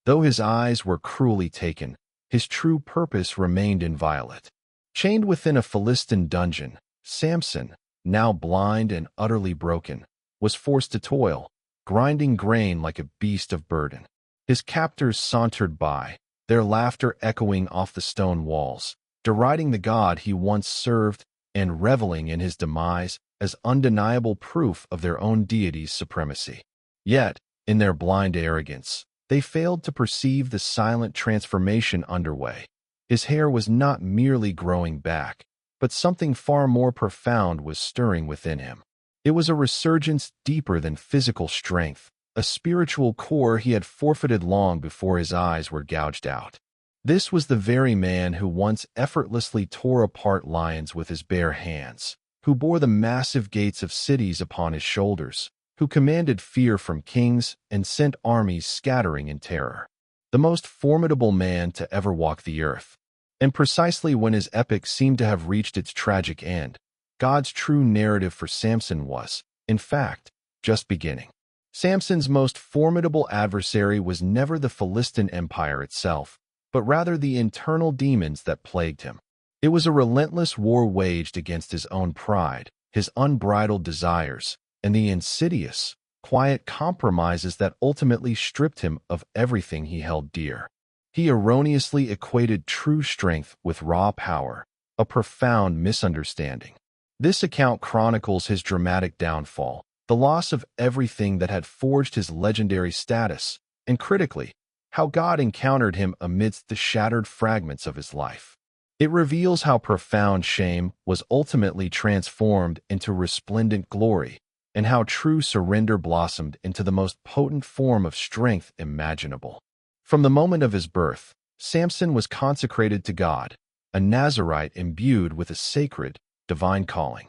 Though his eyes were cruelly taken, his true purpose remained inviolate. Chained within a Philistine dungeon, Samson, now blind and utterly broken, was forced to toil, grinding grain like a beast of burden. His captors sauntered by, their laughter echoing off the stone walls, deriding the God he once served and reveling in his demise as undeniable proof of their own deity's supremacy. Yet, in their blind arrogance, they failed to perceive the silent transformation underway. His hair was not merely growing back, but something far more profound was stirring within him. It was a resurgence deeper than physical strength, a spiritual core he had forfeited long before his eyes were gouged out. This was the very man who once effortlessly tore apart lions with his bare hands, who bore the massive gates of cities upon his shoulders, who commanded fear from kings and sent armies scattering in terror. The most formidable man to ever walk the earth. And precisely when his epic seemed to have reached its tragic end, God's true narrative for Samson was, in fact, just beginning. Samson's most formidable adversary was never the Philistine Empire itself, but rather the internal demons that plagued him. It was a relentless war waged against his own pride, his unbridled desires, and the insidious, quiet compromises that ultimately stripped him of everything he held dear. He erroneously equated true strength with raw power, a profound misunderstanding. This account chronicles his dramatic downfall, the loss of everything that had forged his legendary status, and critically, how God encountered him amidst the shattered fragments of his life. It reveals how profound shame was ultimately transformed into resplendent glory, and how true surrender blossomed into the most potent form of strength imaginable. From the moment of his birth, Samson was consecrated to God, a Nazirite imbued with a sacred, divine calling.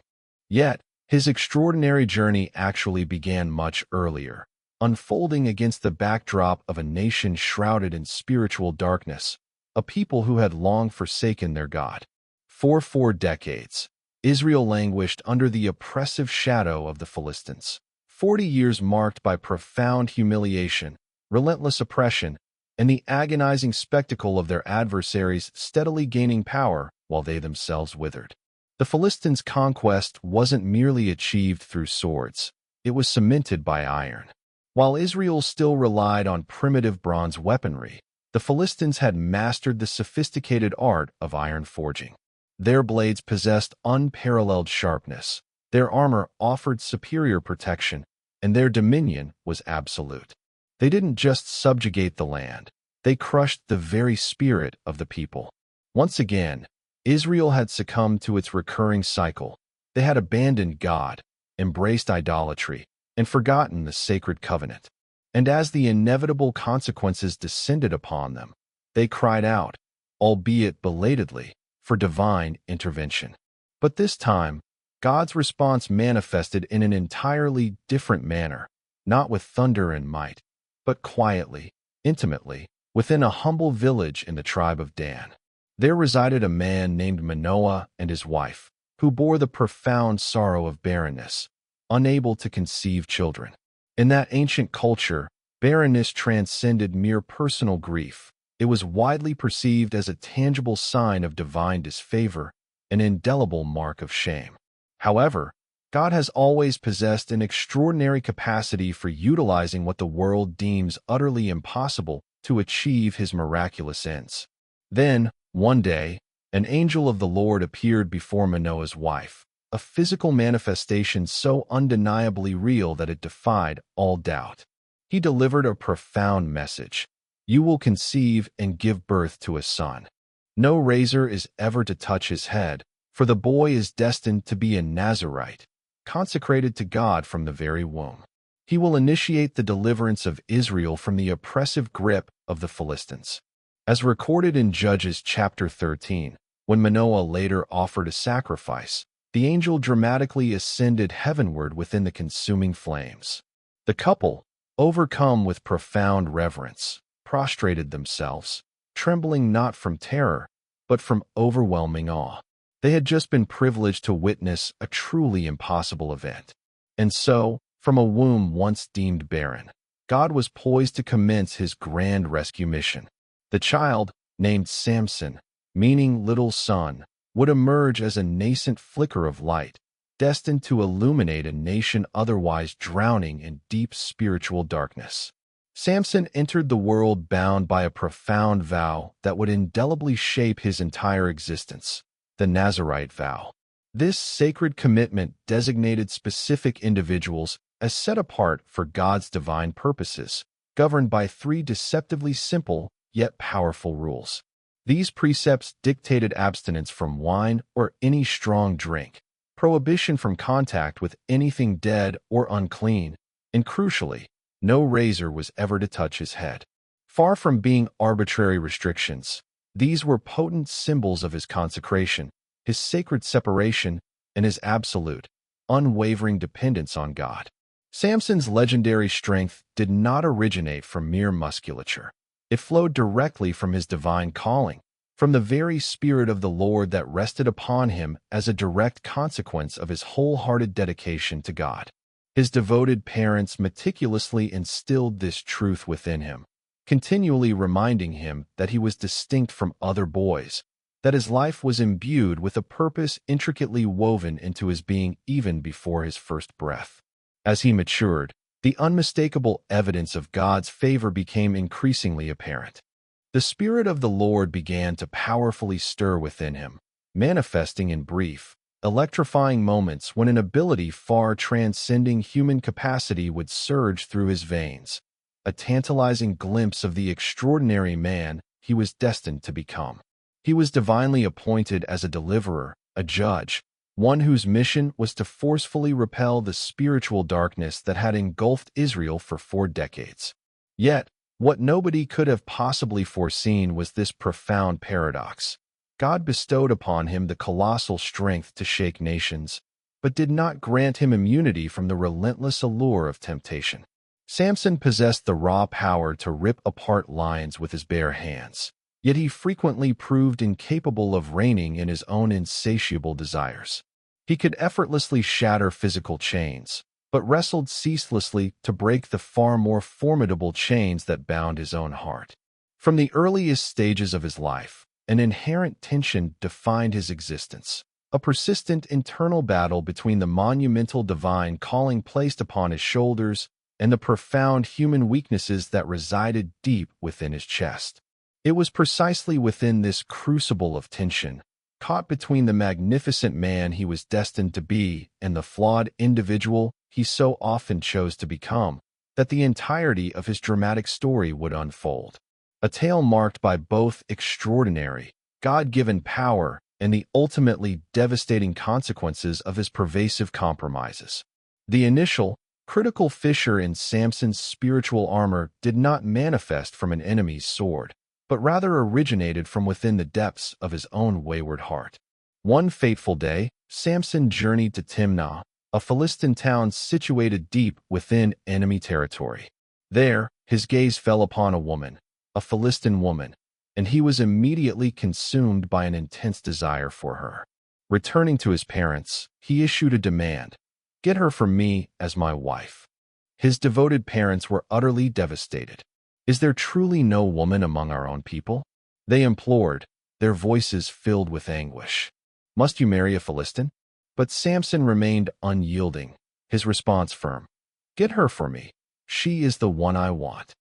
Yet, his extraordinary journey actually began much earlier, unfolding against the backdrop of a nation shrouded in spiritual darkness, a people who had long forsaken their God. For 4 decades, Israel languished under the oppressive shadow of the Philistines. 40 years marked by profound humiliation, relentless oppression, and the agonizing spectacle of their adversaries steadily gaining power while they themselves withered. The Philistines' conquest wasn't merely achieved through swords, it was cemented by iron. While Israel still relied on primitive bronze weaponry, the Philistines had mastered the sophisticated art of iron forging. Their blades possessed unparalleled sharpness, their armor offered superior protection, and their dominion was absolute. They didn't just subjugate the land, they crushed the very spirit of the people. Once again, Israel had succumbed to its recurring cycle. They had abandoned God, embraced idolatry, and forgotten the sacred covenant. And as the inevitable consequences descended upon them, they cried out, albeit belatedly, for divine intervention. But this time, God's response manifested in an entirely different manner, not with thunder and might, but quietly, intimately, within a humble village in the tribe of Dan. There resided a man named Manoah and his wife, who bore the profound sorrow of barrenness, unable to conceive children. In that ancient culture, barrenness transcended mere personal grief. It was widely perceived as a tangible sign of divine disfavor, an indelible mark of shame. However, God has always possessed an extraordinary capacity for utilizing what the world deems utterly impossible to achieve his miraculous ends. Then, one day, an angel of the Lord appeared before Manoah's wife, a physical manifestation so undeniably real that it defied all doubt. He delivered a profound message. You will conceive and give birth to a son. No razor is ever to touch his head, for the boy is destined to be a Nazirite, consecrated to God from the very womb. He will initiate the deliverance of Israel from the oppressive grip of the Philistines. As recorded in Judges chapter 13, when Manoah later offered a sacrifice, the angel dramatically ascended heavenward within the consuming flames. The couple, overcome with profound reverence, prostrated themselves, trembling not from terror, but from overwhelming awe. They had just been privileged to witness a truly impossible event. And so, from a womb once deemed barren, God was poised to commence his grand rescue mission. The child, named Samson, meaning little sun, would emerge as a nascent flicker of light, destined to illuminate a nation otherwise drowning in deep spiritual darkness. Samson entered the world bound by a profound vow that would indelibly shape his entire existence, the Nazirite vow. This sacred commitment designated specific individuals as set apart for God's divine purposes, governed by three deceptively simple yet powerful rules. These precepts dictated abstinence from wine or any strong drink, prohibition from contact with anything dead or unclean, and crucially, no razor was ever to touch his head. Far from being arbitrary restrictions, these were potent symbols of his consecration, his sacred separation, and his absolute, unwavering dependence on God. Samson's legendary strength did not originate from mere musculature. It flowed directly from his divine calling, from the very Spirit of the Lord that rested upon him as a direct consequence of his wholehearted dedication to God. His devoted parents meticulously instilled this truth within him, continually reminding him that he was distinct from other boys, that his life was imbued with a purpose intricately woven into his being even before his first breath. As he matured, the unmistakable evidence of God's favor became increasingly apparent. The Spirit of the Lord began to powerfully stir within him, manifesting in brief, electrifying moments when an ability far transcending human capacity would surge through his veins, a tantalizing glimpse of the extraordinary man he was destined to become. He was divinely appointed as a deliverer, a judge, one whose mission was to forcefully repel the spiritual darkness that had engulfed Israel for 4 decades. Yet, what nobody could have possibly foreseen was this profound paradox. God bestowed upon him the colossal strength to shake nations, but did not grant him immunity from the relentless allure of temptation. Samson possessed the raw power to rip apart lions with his bare hands, yet he frequently proved incapable of reigning in his own insatiable desires. He could effortlessly shatter physical chains, but wrestled ceaselessly to break the far more formidable chains that bound his own heart. From the earliest stages of his life, an inherent tension defined his existence, a persistent internal battle between the monumental divine calling placed upon his shoulders and the profound human weaknesses that resided deep within his chest. It was precisely within this crucible of tension, caught between the magnificent man he was destined to be and the flawed individual he so often chose to become, that the entirety of his dramatic story would unfold. A tale marked by both extraordinary, God-given power and the ultimately devastating consequences of his pervasive compromises. The initial, critical fissure in Samson's spiritual armor did not manifest from an enemy's sword, but rather originated from within the depths of his own wayward heart. One fateful day, Samson journeyed to Timnah, a Philistine town situated deep within enemy territory. There, his gaze fell upon a woman, a Philistine woman, and he was immediately consumed by an intense desire for her. Returning to his parents, he issued a demand: "Get her for me as my wife." His devoted parents were utterly devastated. "Is there truly no woman among our own people?" they implored, their voices filled with anguish. "Must you marry a Philistine?" But Samson remained unyielding, his response firm: "Get her for me. She is the one I want."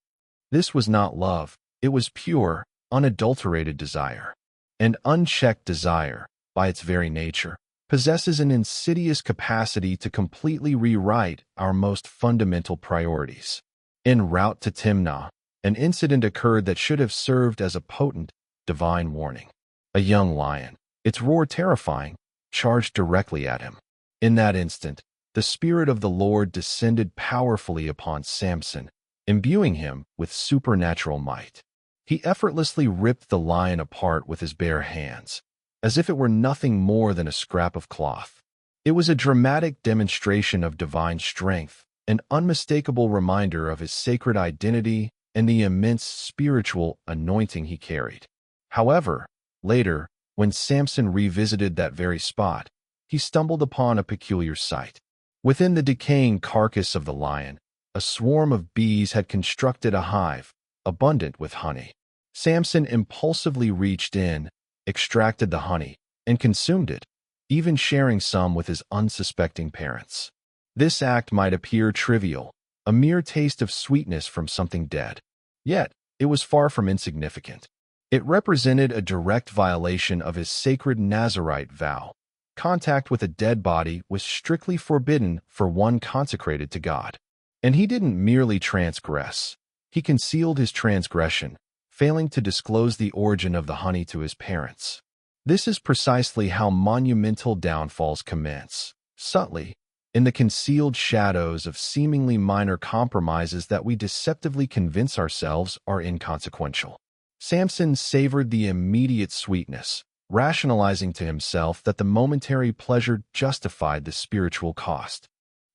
This was not love, it was pure, unadulterated desire. And unchecked desire, by its very nature, possesses an insidious capacity to completely rewrite our most fundamental priorities. En route to Timnah, an incident occurred that should have served as a potent, divine warning. A young lion, its roar terrifying, charged directly at him. In that instant, the Spirit of the Lord descended powerfully upon Samson, imbuing him with supernatural might. He effortlessly ripped the lion apart with his bare hands, as if it were nothing more than a scrap of cloth. It was a dramatic demonstration of divine strength, an unmistakable reminder of his sacred identity and the immense spiritual anointing he carried. However, later, when Samson revisited that very spot, he stumbled upon a peculiar sight. Within the decaying carcass of the lion, A swarm of bees had constructed a hive, abundant with honey. Samson impulsively reached in, extracted the honey, and consumed it, even sharing some with his unsuspecting parents. This act might appear trivial, a mere taste of sweetness from something dead. Yet, it was far from insignificant. It represented a direct violation of his sacred Nazirite vow. Contact with a dead body was strictly forbidden for one consecrated to God. And he didn't merely transgress. He concealed his transgression, failing to disclose the origin of the honey to his parents. This is precisely how monumental downfalls commence, subtly, in the concealed shadows of seemingly minor compromises that we deceptively convince ourselves are inconsequential. Samson savored the immediate sweetness, rationalizing to himself that the momentary pleasure justified the spiritual cost.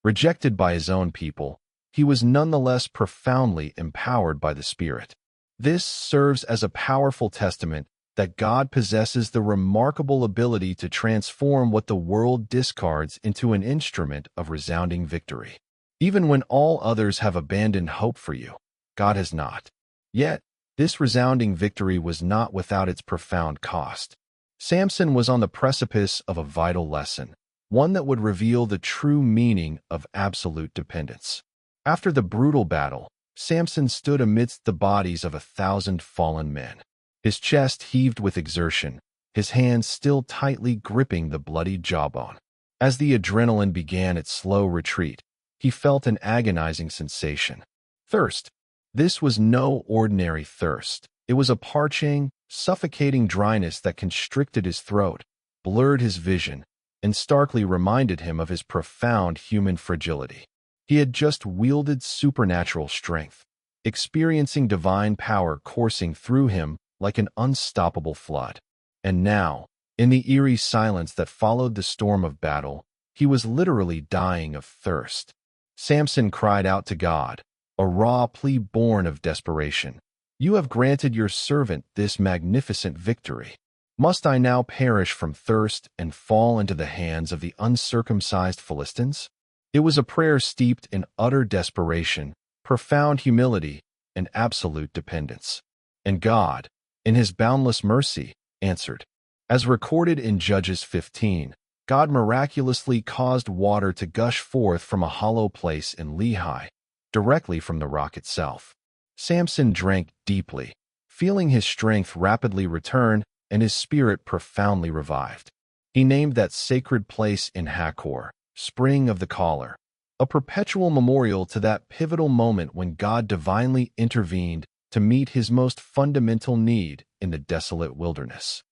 Rejected by his own people, he was nonetheless profoundly empowered by the Spirit. This serves as a powerful testament that God possesses the remarkable ability to transform what the world discards into an instrument of resounding victory. Even when all others have abandoned hope for you, God has not. Yet, this resounding victory was not without its profound cost. Samson was on the precipice of a vital lesson, one that would reveal the true meaning of absolute dependence. After the brutal battle, Samson stood amidst the bodies of 1,000 fallen men. His chest heaved with exertion, his hands still tightly gripping the bloody jawbone. As the adrenaline began its slow retreat, he felt an agonizing sensation. Thirst. This was no ordinary thirst. It was a parching, suffocating dryness that constricted his throat, blurred his vision, and starkly reminded him of his profound human fragility. He had just wielded supernatural strength, experiencing divine power coursing through him like an unstoppable flood. And now, in the eerie silence that followed the storm of battle, he was literally dying of thirst. Samson cried out to God, a raw plea born of desperation. "You have granted your servant this magnificent victory. Must I now perish from thirst and fall into the hands of the uncircumcised Philistines?" It was a prayer steeped in utter desperation, profound humility, and absolute dependence. And God, in his boundless mercy, answered. As recorded in Judges 15, God miraculously caused water to gush forth from a hollow place in Lehi, directly from the rock itself. Samson drank deeply, feeling his strength rapidly return and his spirit profoundly revived. He named that sacred place in Hakkor, Spring of the Caller, a perpetual memorial to that pivotal moment when God divinely intervened to meet his most fundamental need in the desolate wilderness.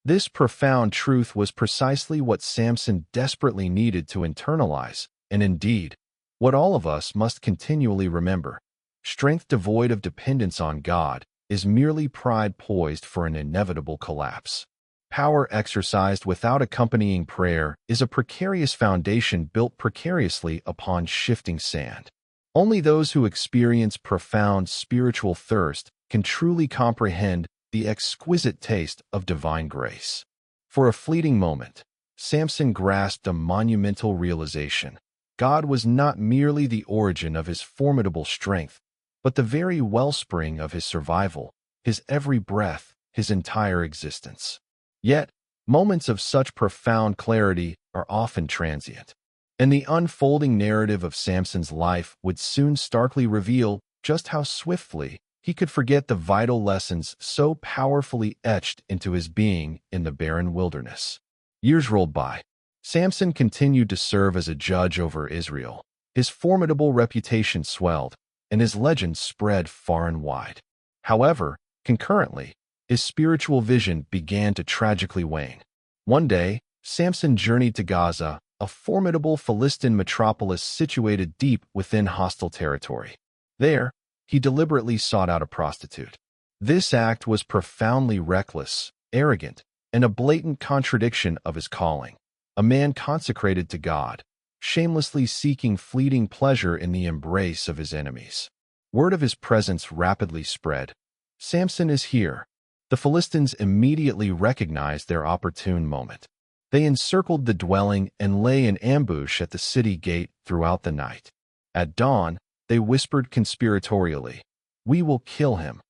This profound truth was precisely what Samson desperately needed to internalize, and indeed, what all of us must continually remember. Strength devoid of dependence on God is merely pride poised for an inevitable collapse. Power exercised without accompanying prayer is a precarious foundation built precariously upon shifting sand. Only those who experience profound spiritual thirst can truly comprehend the exquisite taste of divine grace. For a fleeting moment, Samson grasped a monumental realization. God was not merely the origin of his formidable strength, but the very wellspring of his survival, his every breath, his entire existence. Yet, moments of such profound clarity are often transient, and the unfolding narrative of Samson's life would soon starkly reveal just how swiftly he could forget the vital lessons so powerfully etched into his being in the barren wilderness. Years rolled by. Samson continued to serve as a judge over Israel. His formidable reputation swelled, and his legend spread far and wide. However, concurrently, his spiritual vision began to tragically wane. One day, Samson journeyed to Gaza, a formidable Philistine metropolis situated deep within hostile territory. There, he deliberately sought out a prostitute. This act was profoundly reckless, arrogant, and a blatant contradiction of his calling. A man consecrated to God, shamelessly seeking fleeting pleasure in the embrace of his enemies. Word of his presence rapidly spread. "Samson is here." The Philistines immediately recognized their opportune moment. They encircled the dwelling and lay in ambush at the city gate throughout the night. At dawn, they whispered conspiratorially, "We will kill him."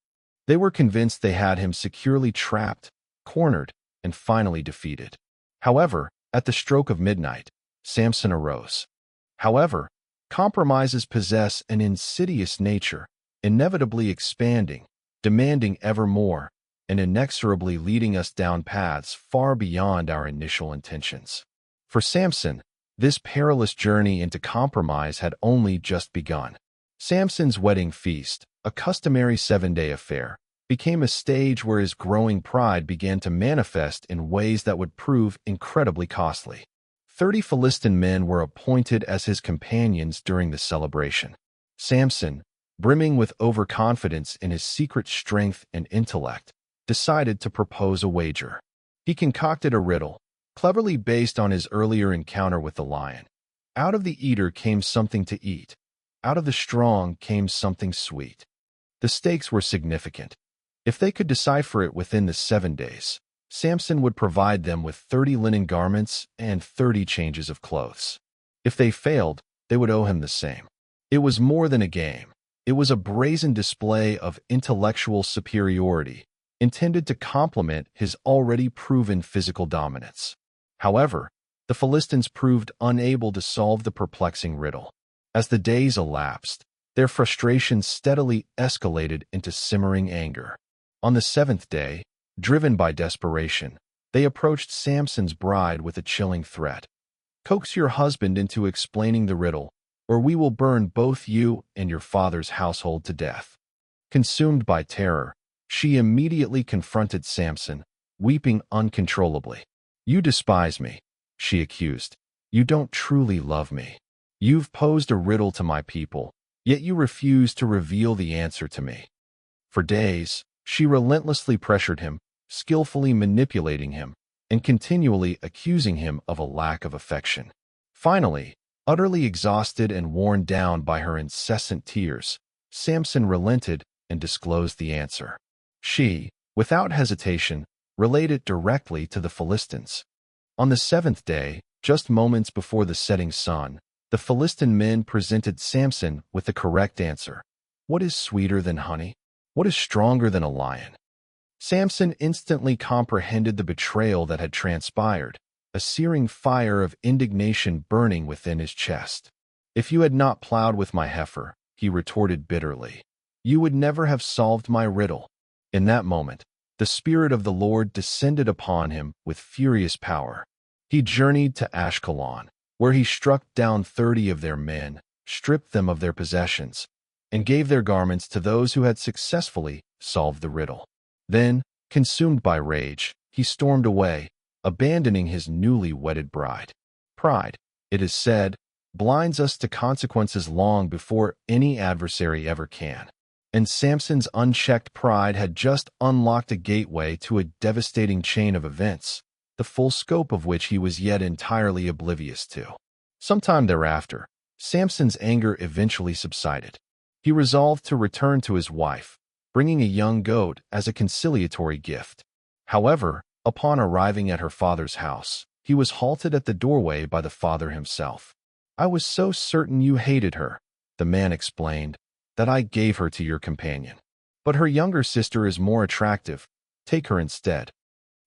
They were convinced they had him securely trapped, cornered, and finally defeated. However, at the stroke of midnight, Samson arose. However, compromises possess an insidious nature, inevitably expanding, demanding ever more, and inexorably leading us down paths far beyond our initial intentions. For Samson, this perilous journey into compromise had only just begun. Samson's wedding feast, a customary 7-day affair, became a stage where his growing pride began to manifest in ways that would prove incredibly costly. 30 Philistine men were appointed as his companions during the celebration. Samson, brimming with overconfidence in his secret strength and intellect, decided to propose a wager. He concocted a riddle, cleverly based on his earlier encounter with the lion. Out of the eater came something to eat. Out of the strong came something sweet. The stakes were significant. If they could decipher it within the 7 days, Samson would provide them with 30 linen garments and 30 changes of clothes. If they failed, they would owe him the same. It was more than a game. It was a brazen display of intellectual superiority, intended to complement his already proven physical dominance. However, the Philistines proved unable to solve the perplexing riddle. As the days elapsed, their frustration steadily escalated into simmering anger. On the 7th day, driven by desperation, they approached Samson's bride with a chilling threat. "Coax your husband into explaining the riddle, or we will burn both you and your father's household to death." Consumed by terror, she immediately confronted Samson, weeping uncontrollably. "You despise me," she accused. "You don't truly love me. You've posed a riddle to my people, yet you refuse to reveal the answer to me." For days, she relentlessly pressured him, skillfully manipulating him, and continually accusing him of a lack of affection. Finally, utterly exhausted and worn down by her incessant tears, Samson relented and disclosed the answer. She, without hesitation, relayed it directly to the Philistines. On the 7th day, just moments before the setting sun, the Philistine men presented Samson with the correct answer. What is sweeter than honey? What is stronger than a lion? Samson instantly comprehended the betrayal that had transpired, a searing fire of indignation burning within his chest. "If you had not plowed with my heifer," he retorted bitterly, "you would never have solved my riddle." In that moment, the Spirit of the Lord descended upon him with furious power. He journeyed to Ashkelon, where he struck down 30 of their men, stripped them of their possessions, and gave their garments to those who had successfully solved the riddle. Then, consumed by rage, he stormed away, abandoning his newly wedded bride. Pride, it is said, blinds us to consequences long before any adversary ever can. And Samson's unchecked pride had just unlocked a gateway to a devastating chain of events, the full scope of which he was yet entirely oblivious to. Sometime thereafter, Samson's anger eventually subsided. He resolved to return to his wife, bringing a young goat as a conciliatory gift. However, upon arriving at her father's house, he was halted at the doorway by the father himself. "I was so certain you hated her," the man explained, "that I gave her to your companion. But her younger sister is more attractive. Take her instead."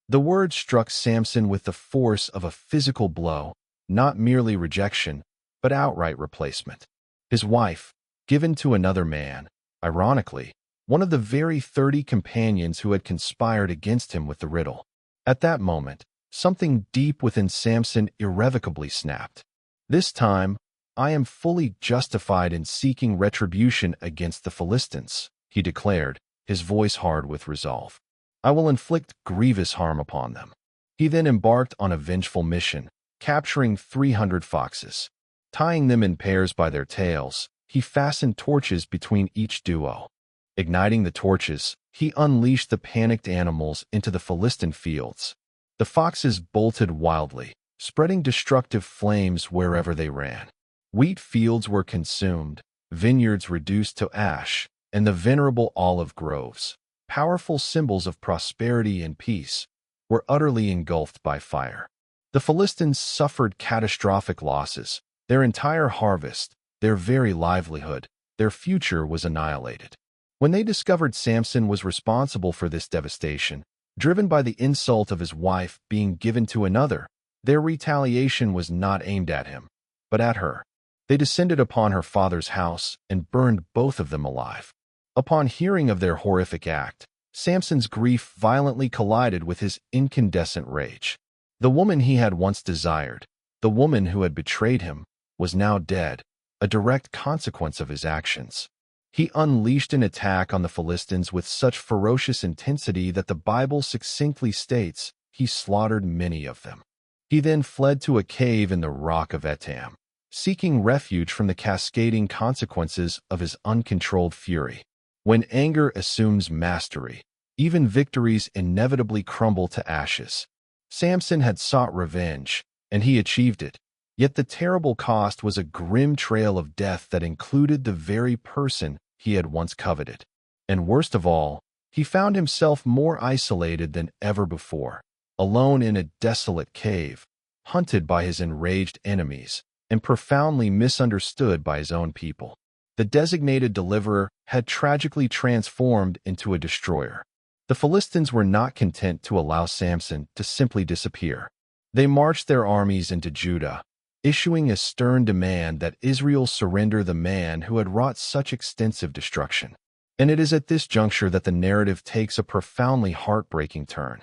The word struck Samson with the force of a physical blow, not merely rejection, but outright replacement. His wife, given to another man, ironically, one of the very 30 companions who had conspired against him with the riddle. At that moment, something deep within Samson irrevocably snapped. "This time, I am fully justified in seeking retribution against the Philistines," he declared, his voice hard with resolve. "I will inflict grievous harm upon them." He then embarked on a vengeful mission, capturing 300 foxes. Tying them in pairs by their tails, he fastened torches between each duo. Igniting the torches, he unleashed the panicked animals into the Philistine fields. The foxes bolted wildly, spreading destructive flames wherever they ran. Wheat fields were consumed, vineyards reduced to ash, and the venerable olive groves, powerful symbols of prosperity and peace, were utterly engulfed by fire. The Philistines suffered catastrophic losses. Their entire harvest, their very livelihood, their future was annihilated. When they discovered Samson was responsible for this devastation, driven by the insult of his wife being given to another, their retaliation was not aimed at him, but at her. They descended upon her father's house and burned both of them alive. Upon hearing of their horrific act, Samson's grief violently collided with his incandescent rage. The woman he had once desired, the woman who had betrayed him, was now dead, a direct consequence of his actions. He unleashed an attack on the Philistines with such ferocious intensity that the Bible succinctly states he slaughtered many of them. He then fled to a cave in the rock of Etam, seeking refuge from the cascading consequences of his uncontrolled fury. When anger assumes mastery, even victories inevitably crumble to ashes. Samson had sought revenge, and he achieved it. Yet the terrible cost was a grim trail of death that included the very person he had once coveted. And worst of all, he found himself more isolated than ever before, alone in a desolate cave, hunted by his enraged enemies, and profoundly misunderstood by his own people. The designated deliverer had tragically transformed into a destroyer. The Philistines were not content to allow Samson to simply disappear. They marched their armies into Judah, issuing a stern demand that Israel surrender the man who had wrought such extensive destruction. And it is at this juncture that the narrative takes a profoundly heartbreaking turn.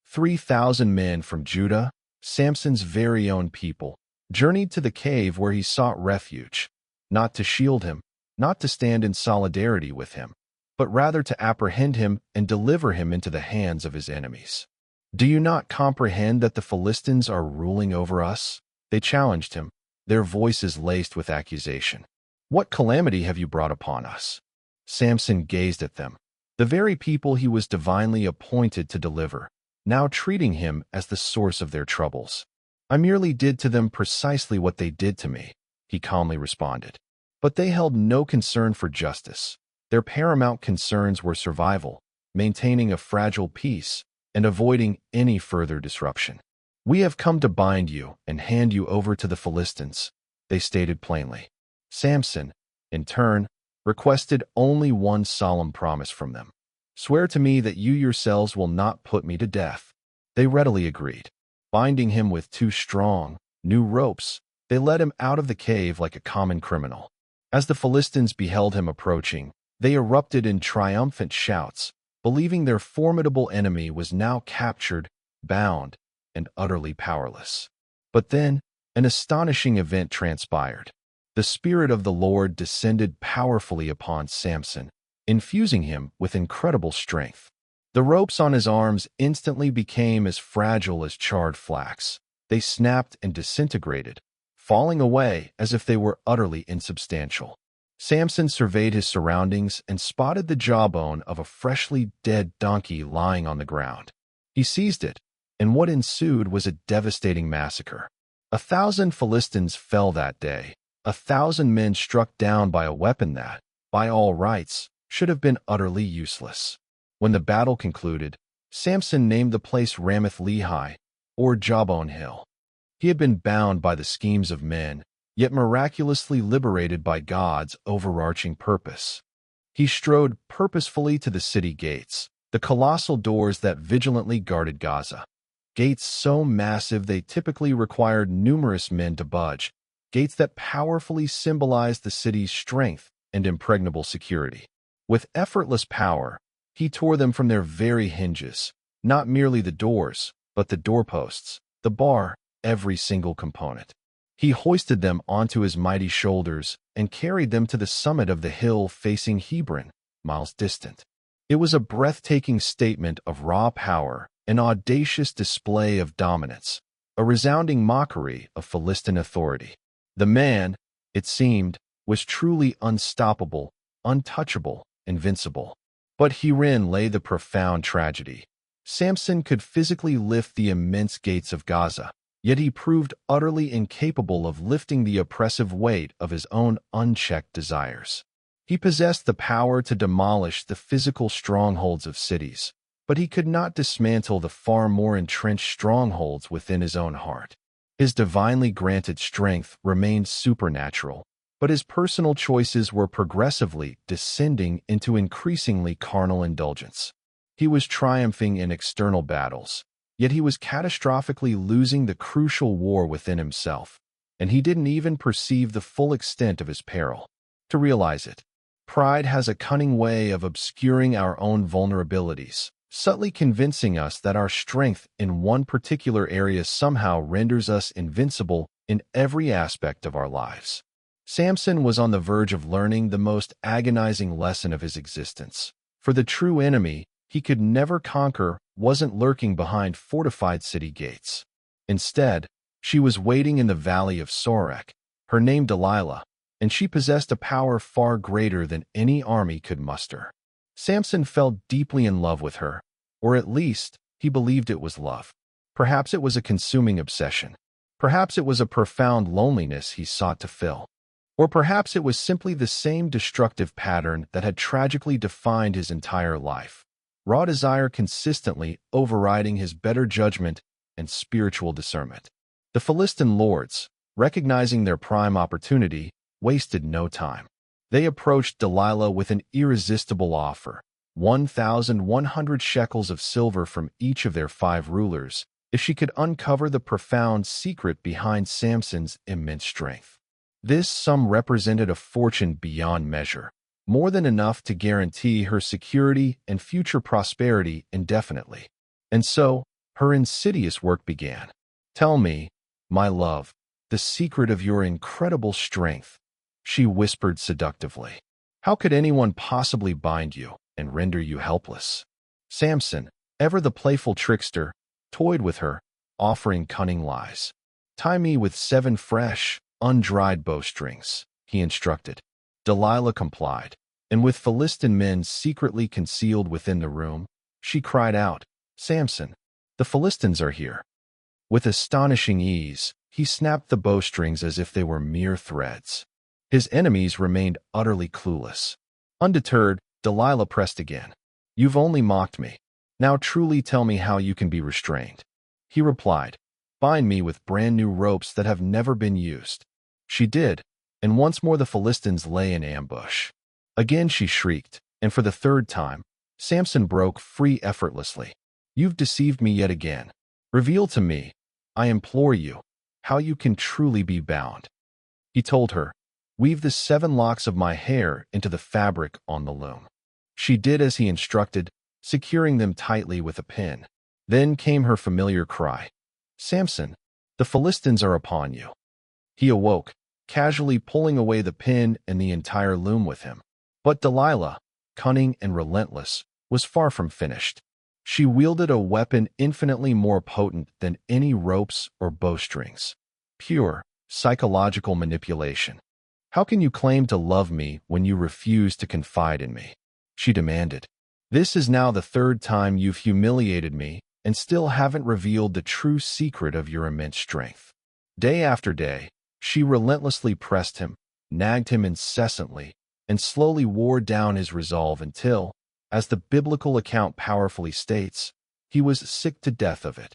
3,000 men from Judah, Samson's very own people, journeyed to the cave where he sought refuge, not to shield him, not to stand in solidarity with him, but rather to apprehend him and deliver him into the hands of his enemies. "Do you not comprehend that the Philistines are ruling over us?" They challenged him, their voices laced with accusation. "What calamity have you brought upon us?" Samson gazed at them, the very people he was divinely appointed to deliver, now treating him as the source of their troubles. "I merely did to them precisely what they did to me," he calmly responded. But they held no concern for justice. Their paramount concerns were survival, maintaining a fragile peace, and avoiding any further disruption. "We have come to bind you and hand you over to the Philistines," they stated plainly. Samson, in turn, requested only one solemn promise from them. "Swear to me that you yourselves will not put me to death." They readily agreed. Binding him with 2 strong, new ropes, they led him out of the cave like a common criminal. As the Philistines beheld him approaching, they erupted in triumphant shouts, believing their formidable enemy was now captured, bound, and utterly powerless. But then, an astonishing event transpired. The Spirit of the Lord descended powerfully upon Samson, infusing him with incredible strength. The ropes on his arms instantly became as fragile as charred flax. They snapped and disintegrated, falling away as if they were utterly insubstantial. Samson surveyed his surroundings and spotted the jawbone of a freshly dead donkey lying on the ground. He seized it, and what ensued was a devastating massacre. 1,000 Philistines fell that day, 1,000 men struck down by a weapon that, by all rights, should have been utterly useless. When the battle concluded, Samson named the place Ramath-Lehi, or Jawbone Hill. He had been bound by the schemes of men, yet miraculously liberated by God's overarching purpose. He strode purposefully to the city gates, the colossal doors that vigilantly guarded Gaza. Gates so massive they typically required numerous men to budge, gates that powerfully symbolized the city's strength and impregnable security. With effortless power, he tore them from their very hinges, not merely the doors, but the doorposts, the bar, every single component. He hoisted them onto his mighty shoulders and carried them to the summit of the hill facing Hebron, miles distant. It was a breathtaking statement of raw power, an audacious display of dominance, a resounding mockery of Philistine authority. The man, it seemed, was truly unstoppable, untouchable, invincible. But herein lay the profound tragedy. Samson could physically lift the immense gates of Gaza, yet he proved utterly incapable of lifting the oppressive weight of his own unchecked desires. He possessed the power to demolish the physical strongholds of cities, but he could not dismantle the far more entrenched strongholds within his own heart. His divinely granted strength remained supernatural, but his personal choices were progressively descending into increasingly carnal indulgence. He was triumphing in external battles, yet he was catastrophically losing the crucial war within himself, and he didn't even perceive the full extent of his peril. To realize it, pride has a cunning way of obscuring our own vulnerabilities, subtly convincing us that our strength in one particular area somehow renders us invincible in every aspect of our lives. Samson was on the verge of learning the most agonizing lesson of his existence. For the true enemy he could never conquer wasn't lurking behind fortified city gates. Instead, she was waiting in the valley of Sorek, her name Delilah, and she possessed a power far greater than any army could muster. Samson fell deeply in love with her, or at least he believed it was love. Perhaps it was a consuming obsession. Perhaps it was a profound loneliness he sought to fill. Or perhaps it was simply the same destructive pattern that had tragically defined his entire life. Raw desire consistently overriding his better judgment and spiritual discernment. The Philistine lords, recognizing their prime opportunity, wasted no time. They approached Delilah with an irresistible offer, 1,100 shekels of silver from each of their 5 rulers, if she could uncover the profound secret behind Samson's immense strength. This sum represented a fortune beyond measure, more than enough to guarantee her security and future prosperity indefinitely. And so, her insidious work began. "Tell me, my love, the secret of your incredible strength," she whispered seductively. "How could anyone possibly bind you and render you helpless?" Samson, ever the playful trickster, toyed with her, offering cunning lies. "Tie me with 7 fresh, undried bowstrings," he instructed. Delilah complied, and with Philistine men secretly concealed within the room, she cried out, "Samson, the Philistines are here." With astonishing ease, he snapped the bowstrings as if they were mere threads. His enemies remained utterly clueless. Undeterred, Delilah pressed again. "You've only mocked me. Now truly tell me how you can be restrained." He replied, "Bind me with brand new ropes that have never been used." She did, and once more the Philistines lay in ambush. Again she shrieked, and for the 3rd time, Samson broke free effortlessly. "You've deceived me yet again. Reveal to me, I implore you, how you can truly be bound." He told her, "Weave the 7 locks of my hair into the fabric on the loom." She did as he instructed, securing them tightly with a pin. Then came her familiar cry, "Samson, the Philistines are upon you." He awoke, casually pulling away the pin and the entire loom with him. But Delilah, cunning and relentless, was far from finished. She wielded a weapon infinitely more potent than any ropes or bowstrings. Pure, psychological manipulation. "How can you claim to love me when you refuse to confide in me?" she demanded. "This is now the 3rd time you've humiliated me and still haven't revealed the true secret of your immense strength." Day after day, she relentlessly pressed him, nagged him incessantly, and slowly wore down his resolve until, as the biblical account powerfully states, he was sick to death of it.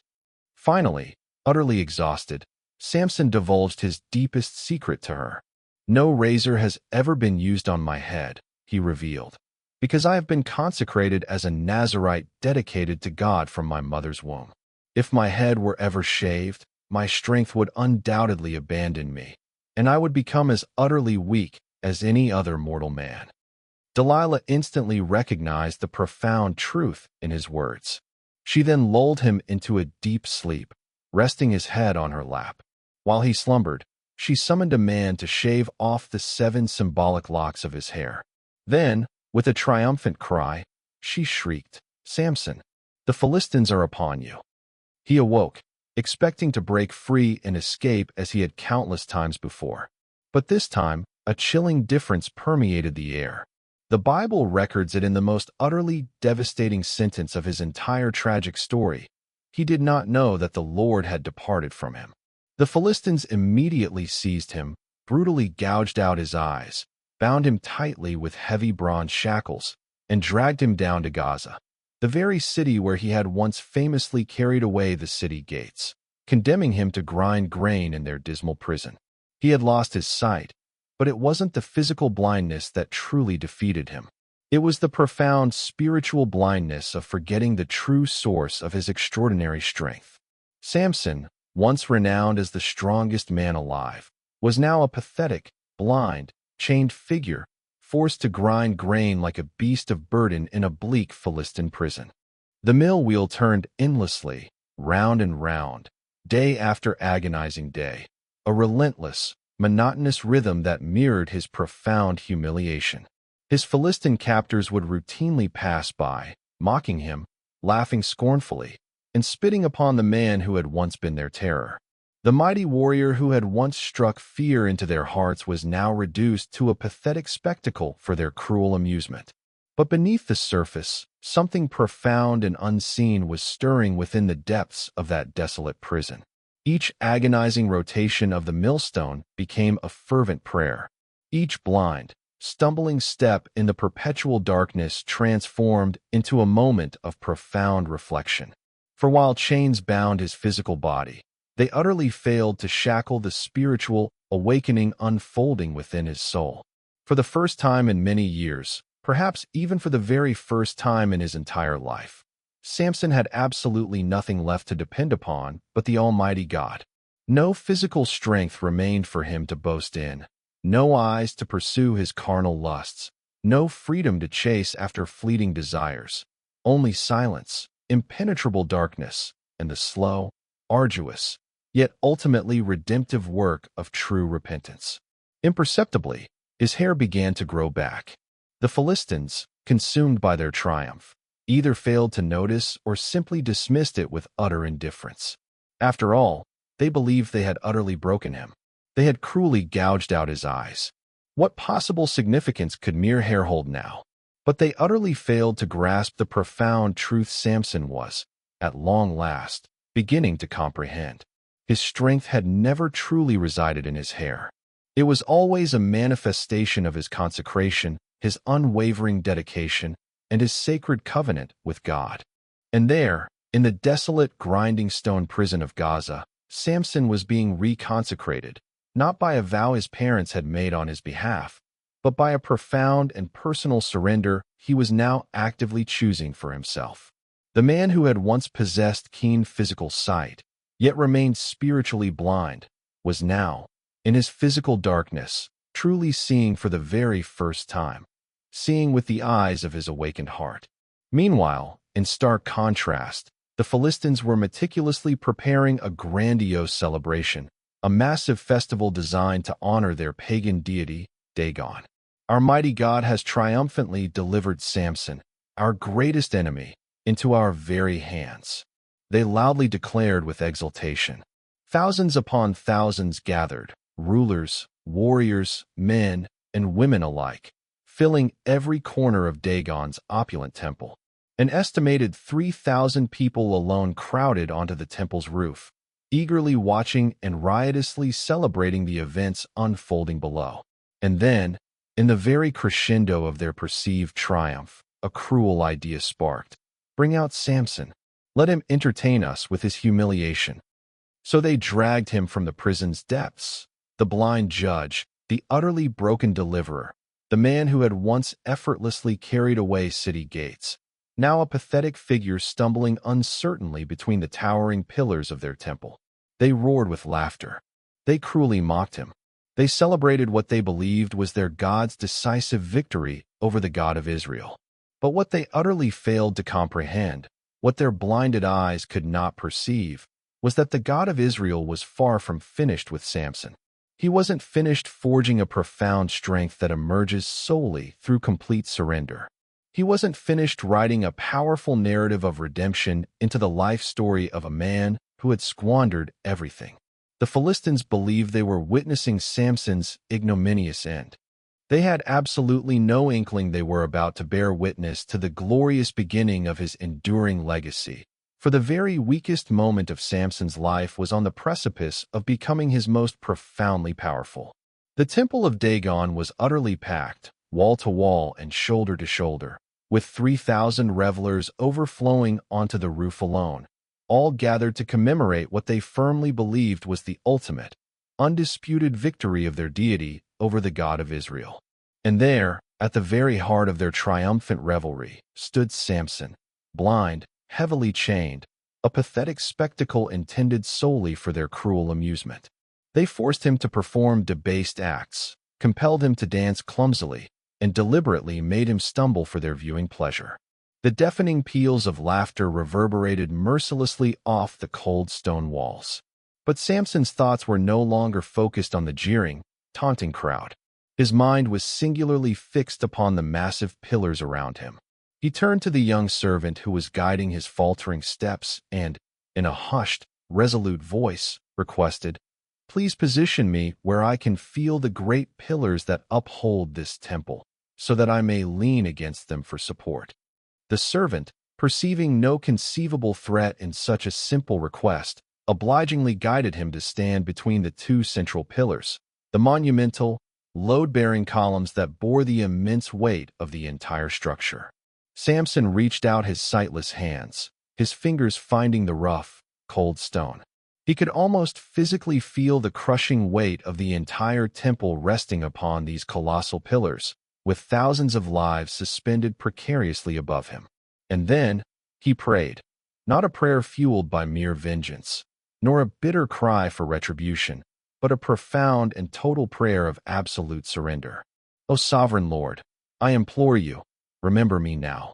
Finally, utterly exhausted, Samson divulged his deepest secret to her. "No razor has ever been used on my head," he revealed, "because I have been consecrated as a Nazirite dedicated to God from my mother's womb. If my head were ever shaved, my strength would undoubtedly abandon me, and I would become as utterly weak as any other mortal man." Delilah instantly recognized the profound truth in his words. She then lulled him into a deep sleep, resting his head on her lap. While he slumbered, she summoned a man to shave off the 7 symbolic locks of his hair. Then, with a triumphant cry, she shrieked, "Samson, the Philistines are upon you." He awoke, expecting to break free and escape as he had countless times before. But this time, a chilling difference permeated the air. The Bible records it in the most utterly devastating sentence of his entire tragic story. He did not know that the Lord had departed from him. The Philistines immediately seized him, brutally gouged out his eyes, bound him tightly with heavy bronze shackles, and dragged him down to Gaza, the very city where he had once famously carried away the city gates, condemning him to grind grain in their dismal prison. He had lost his sight, But it wasn't the physical blindness that truly defeated him. It was the profound spiritual blindness of forgetting the true source of his extraordinary strength. Samson, once renowned as the strongest man alive, was now a pathetic, blind, chained figure, forced to grind grain like a beast of burden in a bleak Philistine prison. The mill wheel turned endlessly, round and round, day after agonizing day, a relentless, monotonous rhythm that mirrored his profound humiliation. His Philistine captors would routinely pass by, mocking him, laughing scornfully, and spitting upon the man who had once been their terror. The mighty warrior who had once struck fear into their hearts was now reduced to a pathetic spectacle for their cruel amusement. But beneath the surface, something profound and unseen was stirring within the depths of that desolate prison. Each agonizing rotation of the millstone became a fervent prayer. Each blind, stumbling step in the perpetual darkness transformed into a moment of profound reflection. For while chains bound his physical body, they utterly failed to shackle the spiritual awakening unfolding within his soul. For the first time in many years, perhaps even for the very first time in his entire life, Samson had absolutely nothing left to depend upon but the Almighty God. No physical strength remained for him to boast in, no eyes to pursue his carnal lusts, no freedom to chase after fleeting desires, only silence, impenetrable darkness, and the slow, arduous, yet ultimately redemptive work of true repentance. Imperceptibly, his hair began to grow back. The Philistines, consumed by their triumph, either failed to notice or simply dismissed it with utter indifference. After all, they believed they had utterly broken him. They had cruelly gouged out his eyes. What possible significance could mere hair hold now? But they utterly failed to grasp the profound truth Samson was, at long last, beginning to comprehend. His strength had never truly resided in his hair. It was always a manifestation of his consecration, his unwavering dedication, and his sacred covenant with God. And there, in the desolate grinding stone prison of Gaza, Samson was being reconsecrated, not by a vow his parents had made on his behalf, but by a profound and personal surrender he was now actively choosing for himself. The man who had once possessed keen physical sight, yet remained spiritually blind, was now, in his physical darkness, truly seeing for the very first time, seeing with the eyes of his awakened heart. Meanwhile, in stark contrast, the Philistines were meticulously preparing a grandiose celebration, a massive festival designed to honor their pagan deity, Dagon. Our mighty God has triumphantly delivered Samson, our greatest enemy, into our very hands, they loudly declared with exultation. Thousands upon thousands gathered, rulers, warriors, men, and women alike, filling every corner of Dagon's opulent temple. An estimated 3,000 people alone crowded onto the temple's roof, eagerly watching and riotously celebrating the events unfolding below. And then, in the very crescendo of their perceived triumph, a cruel idea sparked. Bring out Samson. Let him entertain us with his humiliation. So they dragged him from the prison's depths, the blind judge, the utterly broken deliverer, the man who had once effortlessly carried away city gates, now a pathetic figure stumbling uncertainly between the towering pillars of their temple. They roared with laughter. They cruelly mocked him. They celebrated what they believed was their God's decisive victory over the God of Israel. But what they utterly failed to comprehend, what their blinded eyes could not perceive, was that the God of Israel was far from finished with Samson. He wasn't finished forging a profound strength that emerges solely through complete surrender. He wasn't finished writing a powerful narrative of redemption into the life story of a man who had squandered everything. The Philistines believed they were witnessing Samson's ignominious end. They had absolutely no inkling they were about to bear witness to the glorious beginning of his enduring legacy. For the very weakest moment of Samson's life was on the precipice of becoming his most profoundly powerful. The temple of Dagon was utterly packed, wall to wall and shoulder to shoulder, with 3,000 revelers overflowing onto the roof alone, all gathered to commemorate what they firmly believed was the ultimate, undisputed victory of their deity over the God of Israel. And there, at the very heart of their triumphant revelry, stood Samson, blind, heavily chained, a pathetic spectacle intended solely for their cruel amusement. They forced him to perform debased acts, compelled him to dance clumsily, and deliberately made him stumble for their viewing pleasure. The deafening peals of laughter reverberated mercilessly off the cold stone walls. But Samson's thoughts were no longer focused on the jeering, taunting crowd. His mind was singularly fixed upon the massive pillars around him. He turned to the young servant who was guiding his faltering steps and, in a hushed, resolute voice, requested, "Please position me where I can feel the great pillars that uphold this temple, so that I may lean against them for support." The servant, perceiving no conceivable threat in such a simple request, obligingly guided him to stand between the two central pillars, the monumental, load-bearing columns that bore the immense weight of the entire structure. Samson reached out his sightless hands, his fingers finding the rough, cold stone. He could almost physically feel the crushing weight of the entire temple resting upon these colossal pillars, with thousands of lives suspended precariously above him. And then, he prayed, not a prayer fueled by mere vengeance, nor a bitter cry for retribution, but a profound and total prayer of absolute surrender. "O sovereign Lord, I implore you, remember me now.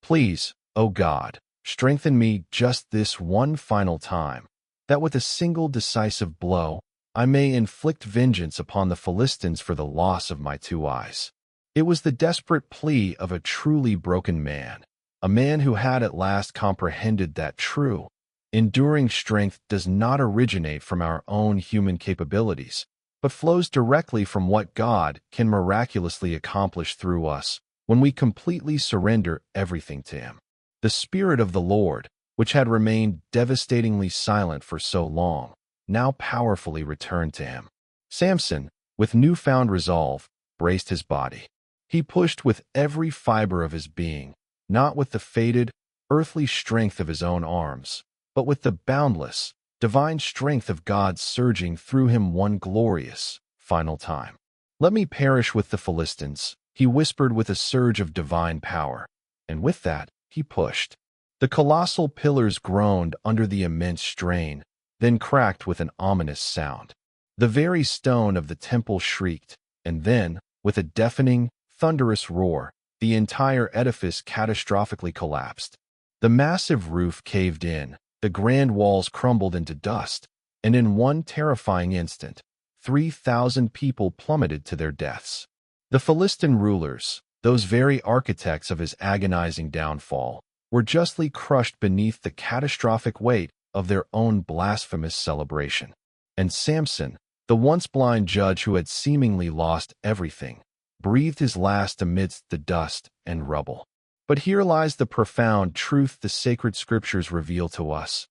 Please, O God, strengthen me just this one final time, that with a single decisive blow, I may inflict vengeance upon the Philistines for the loss of my two eyes." It was the desperate plea of a truly broken man, a man who had at last comprehended that true, enduring strength does not originate from our own human capabilities, but flows directly from what God can miraculously accomplish through us when we completely surrender everything to Him. The Spirit of the Lord, which had remained devastatingly silent for so long, now powerfully returned to him. Samson, with newfound resolve, braced his body. He pushed with every fiber of his being, not with the faded, earthly strength of his own arms, but with the boundless, divine strength of God surging through him one glorious, final time. "Let me perish with the Philistines," he whispered with a surge of divine power, and with that, he pushed. The colossal pillars groaned under the immense strain, then cracked with an ominous sound. The very stone of the temple shrieked, and then, with a deafening, thunderous roar, the entire edifice catastrophically collapsed. The massive roof caved in, the grand walls crumbled into dust, and in one terrifying instant, 3,000 people plummeted to their deaths. The Philistine rulers, those very architects of his agonizing downfall, were justly crushed beneath the catastrophic weight of their own blasphemous celebration. And Samson, the once blind judge who had seemingly lost everything, breathed his last amidst the dust and rubble. But here lies the profound truth the sacred scriptures reveal to us.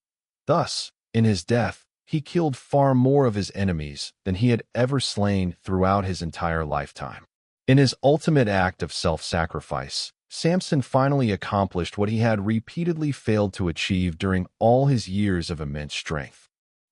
Thus, in his death, he killed far more of his enemies than he had ever slain throughout his entire lifetime. In his ultimate act of self-sacrifice, Samson finally accomplished what he had repeatedly failed to achieve during all his years of immense strength.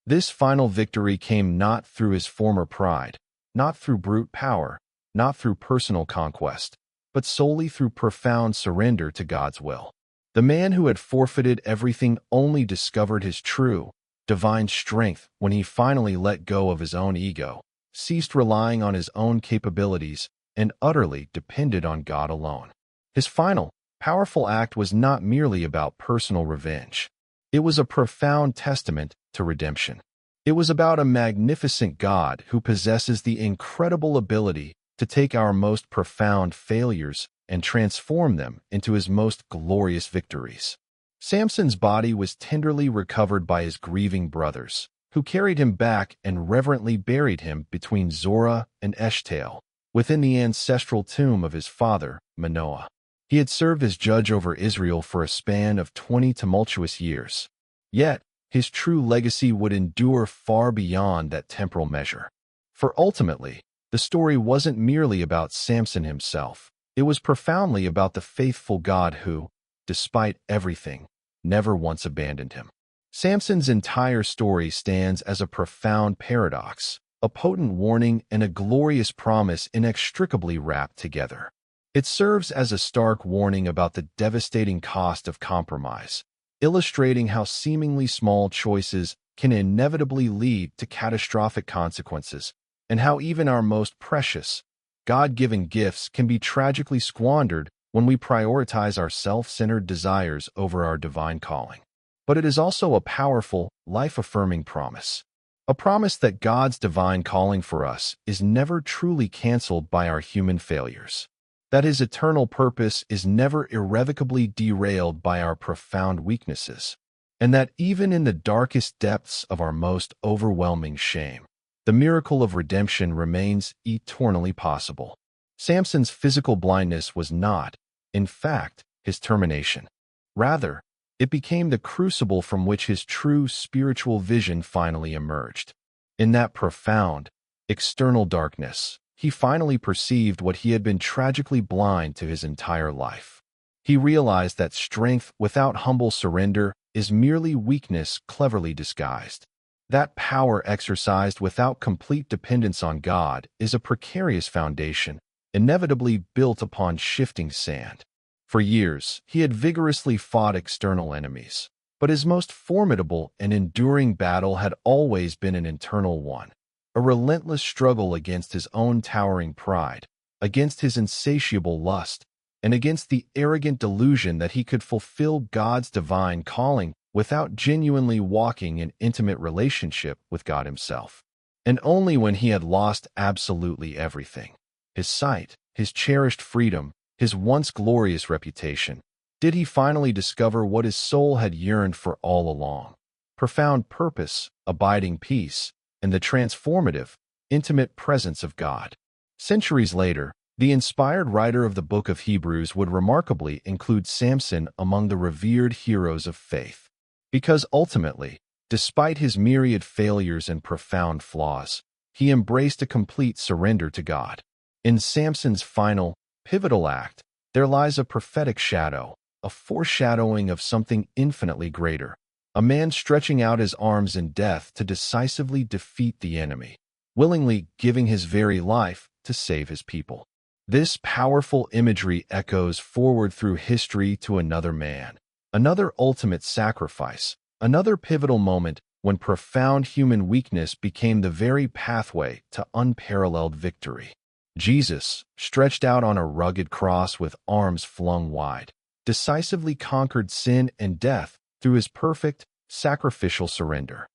This final victory came not through his former pride, not through brute power, not through personal conquest, but solely through profound surrender to God's will. The man who had forfeited everything only discovered his true, divine strength when he finally let go of his own ego, ceased relying on his own capabilities, and utterly depended on God alone. His final, powerful act was not merely about personal revenge. It was a profound testament to redemption. It was about a magnificent God who possesses the incredible ability to take our most profound failures and transform them into his most glorious victories. Samson's body was tenderly recovered by his grieving brothers, who carried him back and reverently buried him between Zorah and Eshtaol, within the ancestral tomb of his father, Manoah. He had served as judge over Israel for a span of 20 tumultuous years. Yet, his true legacy would endure far beyond that temporal measure. For ultimately, the story wasn't merely about Samson himself. It was profoundly about the faithful God who, despite everything, never once abandoned him. Samson's entire story stands as a profound paradox, a potent warning and a glorious promise inextricably wrapped together. It serves as a stark warning about the devastating cost of compromise, illustrating how seemingly small choices can inevitably lead to catastrophic consequences, and how even our most precious, God-given gifts can be tragically squandered when we prioritize our self-centered desires over our divine calling. But it is also a powerful, life-affirming promise. A promise that God's divine calling for us is never truly canceled by our human failures, that His eternal purpose is never irrevocably derailed by our profound weaknesses, and that even in the darkest depths of our most overwhelming shame, the miracle of redemption remains eternally possible. Samson's physical blindness was not, in fact, his termination. Rather, it became the crucible from which his true spiritual vision finally emerged. In that profound, external darkness, he finally perceived what he had been tragically blind to his entire life. He realized that strength without humble surrender is merely weakness cleverly disguised. That power exercised without complete dependence on God is a precarious foundation, inevitably built upon shifting sand. For years, he had vigorously fought external enemies, but his most formidable and enduring battle had always been an internal one, a relentless struggle against his own towering pride, against his insatiable lust, and against the arrogant delusion that he could fulfill God's divine calling without genuinely walking in intimate relationship with God Himself. And only when he had lost absolutely everything, his sight, his cherished freedom, his once glorious reputation, did he finally discover what his soul had yearned for all along: profound purpose, abiding peace, and the transformative, intimate presence of God. Centuries later, the inspired writer of the book of Hebrews would remarkably include Samson among the revered heroes of faith, because ultimately, despite his myriad failures and profound flaws, he embraced a complete surrender to God. In Samson's final, pivotal act, there lies a prophetic shadow, a foreshadowing of something infinitely greater, a man stretching out his arms in death to decisively defeat the enemy, willingly giving his very life to save his people. This powerful imagery echoes forward through history to another man, another ultimate sacrifice, another pivotal moment when profound human weakness became the very pathway to unparalleled victory. Jesus, stretched out on a rugged cross with arms flung wide, decisively conquered sin and death through his perfect, sacrificial surrender.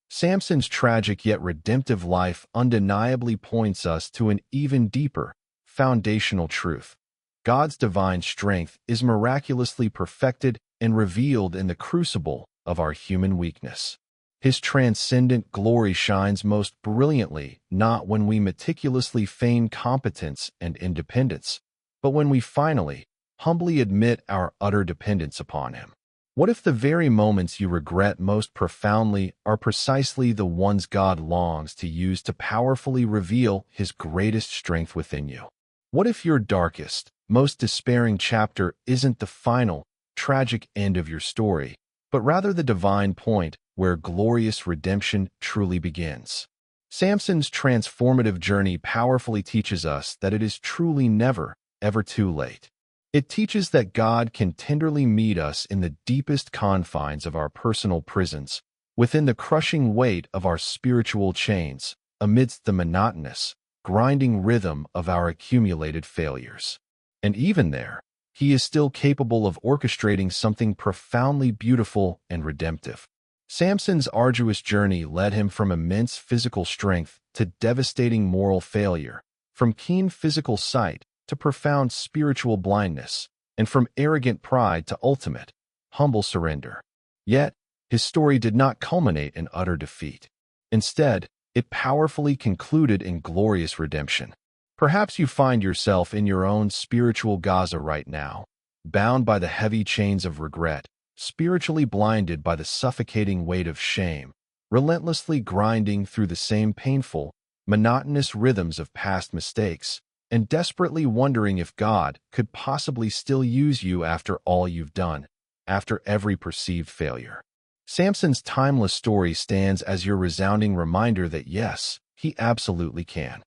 Samson's tragic yet redemptive life undeniably points us to an even deeper, foundational truth. God's divine strength is miraculously perfected and revealed in the crucible of our human weakness. His transcendent glory shines most brilliantly not when we meticulously feign competence and independence, but when we finally, humbly admit our utter dependence upon Him. What if the very moments you regret most profoundly are precisely the ones God longs to use to powerfully reveal His greatest strength within you? What if your darkest, most despairing chapter isn't the final, tragic end of your story, but rather the divine point where glorious redemption truly begins? Samson's transformative journey powerfully teaches us that it is truly never, ever too late. It teaches that God can tenderly meet us in the deepest confines of our personal prisons, within the crushing weight of our spiritual chains, amidst the monotonous, grinding rhythm of our accumulated failures. And even there, He is still capable of orchestrating something profoundly beautiful and redemptive. Samson's arduous journey led him from immense physical strength to devastating moral failure, from keen physical sight to profound spiritual blindness, and from arrogant pride to ultimate, humble surrender. Yet, his story did not culminate in utter defeat. Instead, it powerfully concluded in glorious redemption. Perhaps you find yourself in your own spiritual Gaza right now, bound by the heavy chains of regret, spiritually blinded by the suffocating weight of shame, relentlessly grinding through the same painful, monotonous rhythms of past mistakes, and desperately wondering if God could possibly still use you after all you've done, after every perceived failure. Samson's timeless story stands as your resounding reminder that yes, he absolutely can.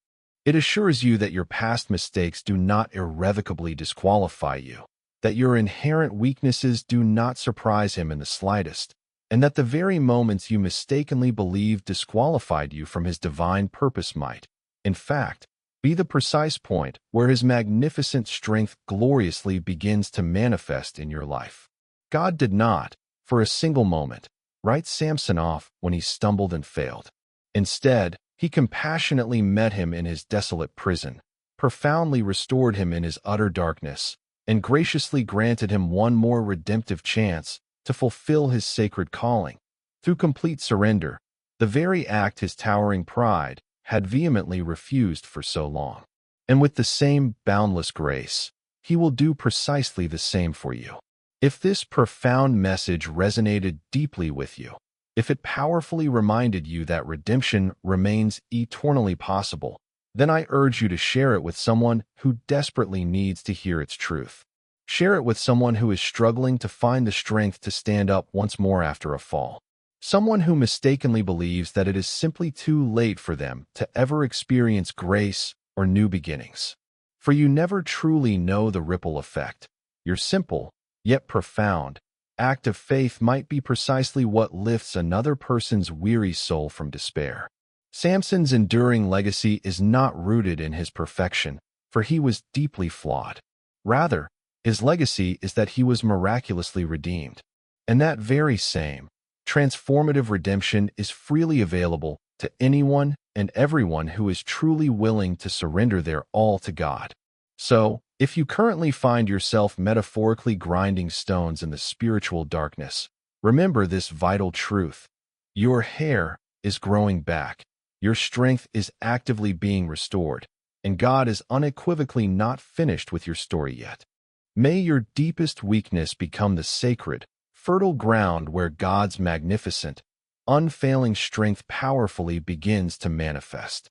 It assures you that your past mistakes do not irrevocably disqualify you, that your inherent weaknesses do not surprise him in the slightest, and that the very moments you mistakenly believed disqualified you from his divine purpose might, in fact, be the precise point where his magnificent strength gloriously begins to manifest in your life. God did not, for a single moment, write Samson off when he stumbled and failed. Instead, he compassionately met him in his desolate prison, profoundly restored him in his utter darkness, and graciously granted him one more redemptive chance to fulfill his sacred calling. Through complete surrender, the very act his towering pride had vehemently refused for so long. And with the same boundless grace, he will do precisely the same for you. If this profound message resonated deeply with you, if it powerfully reminded you that redemption remains eternally possible, then I urge you to share it with someone who desperately needs to hear its truth. Share it with someone who is struggling to find the strength to stand up once more after a fall. Someone who mistakenly believes that it is simply too late for them to ever experience grace or new beginnings. For you never truly know the ripple effect. Your simple, yet profound, act of faith might be precisely what lifts another person's weary soul from despair. Samson's enduring legacy is not rooted in his perfection, for he was deeply flawed. Rather, his legacy is that he was miraculously redeemed. And that very same, transformative redemption is freely available to anyone and everyone who is truly willing to surrender their all to God. So, if you currently find yourself metaphorically grinding stones in the spiritual darkness, remember this vital truth. Your hair is growing back, your strength is actively being restored, and God is unequivocally not finished with your story yet. May your deepest weakness become the sacred, fertile ground where God's magnificent, unfailing strength powerfully begins to manifest.